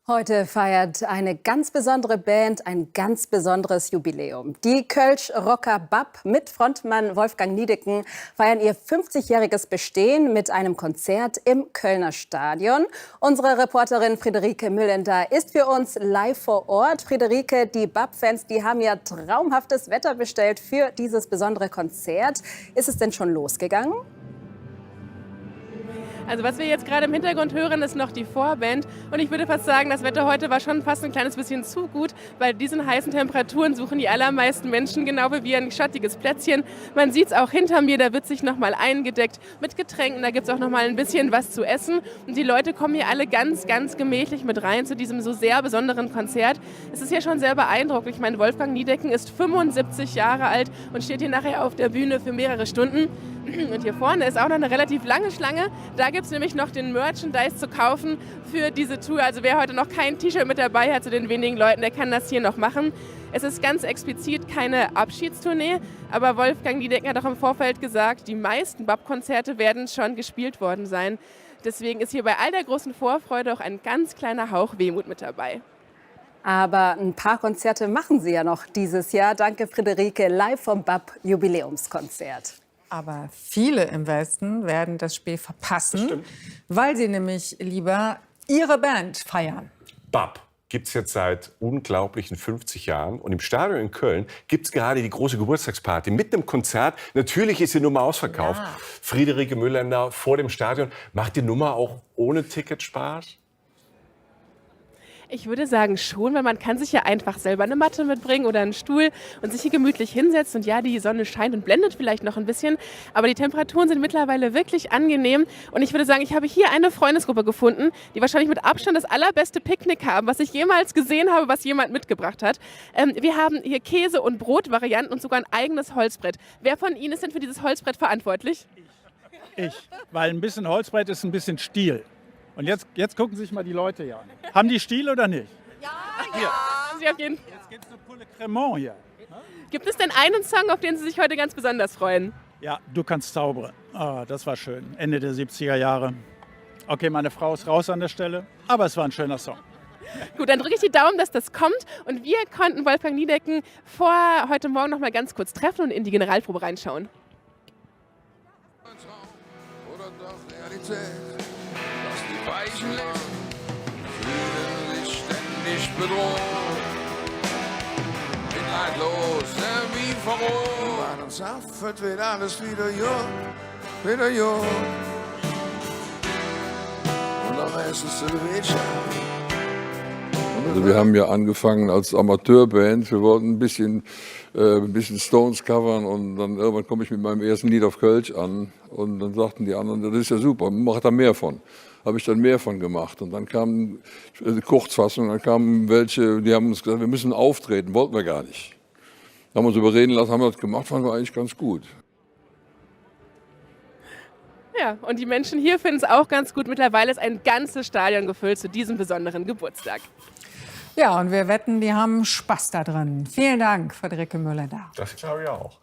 Heute feiert eine ganz besondere Band ein ganz besonderes Jubiläum. Die Kölsch Rocker BAP mit Frontmann Wolfgang Niedecken feiern ihr 50-jähriges Bestehen mit einem Konzert im Kölner Stadion. Unsere Reporterin Friederike Müllender ist für uns live vor Ort. Friederike, die BAP-Fans, die haben ja traumhaftes Wetter bestellt für dieses besondere Konzert. Ist es denn schon losgegangen? Also was wir jetzt gerade im Hintergrund hören, ist noch die Vorband. Und ich würde fast sagen, das Wetter heute war schon fast ein kleines bisschen zu gut. Bei diesen heißen Temperaturen suchen die allermeisten Menschen genau wie wir ein schattiges Plätzchen. Man sieht es auch hinter mir, da wird sich noch mal eingedeckt mit Getränken. Da gibt es auch noch mal ein bisschen was zu essen. Und die Leute kommen hier alle ganz, ganz gemächlich mit rein zu diesem so sehr besonderen Konzert. Es ist ja schon sehr beeindruckend. Ich meine, Wolfgang Niedecken ist 75 Jahre alt und steht hier nachher auf der Bühne für mehrere Stunden. Und hier vorne ist auch noch eine relativ lange Schlange. Da gibt es nämlich noch den Merchandise zu kaufen für diese Tour. Also wer heute noch kein T-Shirt mit dabei hat, zu den wenigen Leuten, der kann das hier noch machen. Es ist ganz explizit keine Abschiedstournee, aber Wolfgang Niedecken hat auch im Vorfeld gesagt, die meisten BAP-Konzerte werden schon gespielt worden sein. Deswegen ist hier bei all der großen Vorfreude auch ein ganz kleiner Hauch Wehmut mit dabei. Aber ein paar Konzerte machen Sie ja noch dieses Jahr. Danke, Friederike, live vom BAP-Jubiläumskonzert. Aber viele im Westen werden das Spiel verpassen, weil sie nämlich lieber ihre Band feiern. BAP gibt es jetzt seit unglaublichen 50 Jahren. Und im Stadion in Köln gibt es gerade die große Geburtstagsparty mit einem Konzert. Natürlich ist die Nummer ausverkauft. Ja. Friederike Müllender vor dem Stadion. Macht die Nummer auch ohne Ticket Spaß? Ich würde sagen schon, weil man kann sich ja einfach selber eine Matte mitbringen oder einen Stuhl und sich hier gemütlich hinsetzen. Und ja, die Sonne scheint und blendet vielleicht noch ein bisschen, aber die Temperaturen sind mittlerweile wirklich angenehm. Und ich würde sagen, ich habe hier eine Freundesgruppe gefunden, die wahrscheinlich mit Abstand das allerbeste Picknick haben, was ich jemals gesehen habe, was jemand mitgebracht hat. Wir haben hier Käse- und Brotvarianten und sogar ein eigenes Holzbrett. Wer von Ihnen ist denn für dieses Holzbrett verantwortlich? Ich, weil ein bisschen Holzbrett ist ein bisschen Stiel. Und jetzt gucken sich mal die Leute hier an. Haben die Stiel oder nicht? Ja, ja. Sie auf jeden Fall. Jetzt gibt es eine Pulle Cremant hier. Gibt es denn einen Song, auf den Sie sich heute ganz besonders freuen? Ja, Du kannst zaubern. Ah, das war schön. Ende der 70er Jahre. Okay, meine Frau ist raus an der Stelle, aber es war ein schöner Song. Gut, dann drücke ich die Daumen, dass das kommt. Und wir konnten Wolfgang Niedecken vor heute Morgen noch mal ganz kurz treffen und in die Generalprobe reinschauen. Oder doch Realität? Die Weichen fühlen sich ständig bedroht, mitleidlos, wie verroht. Bei uns Apfel wird alles wieder jung. Und am besten zu der Wirtschaft. Also wir haben ja angefangen als Amateurband. Wir wollten ein bisschen Stones covern und dann irgendwann komme ich mit meinem ersten Lied auf Kölsch an und dann sagten die anderen, das ist ja super, mach da mehr von. Habe ich dann mehr von gemacht und dann kam Kurzfassung, dann kamen welche, die haben uns gesagt, wir müssen auftreten, wollten wir gar nicht. Haben uns überreden lassen, haben wir das gemacht, fanden wir eigentlich ganz gut. Ja, und die Menschen hier finden es auch ganz gut. Mittlerweile ist ein ganzes Stadion gefüllt zu diesem besonderen Geburtstag. Ja, und wir wetten, die haben Spaß da drin. Vielen Dank, Friederike Müllender. Das glaube ich auch.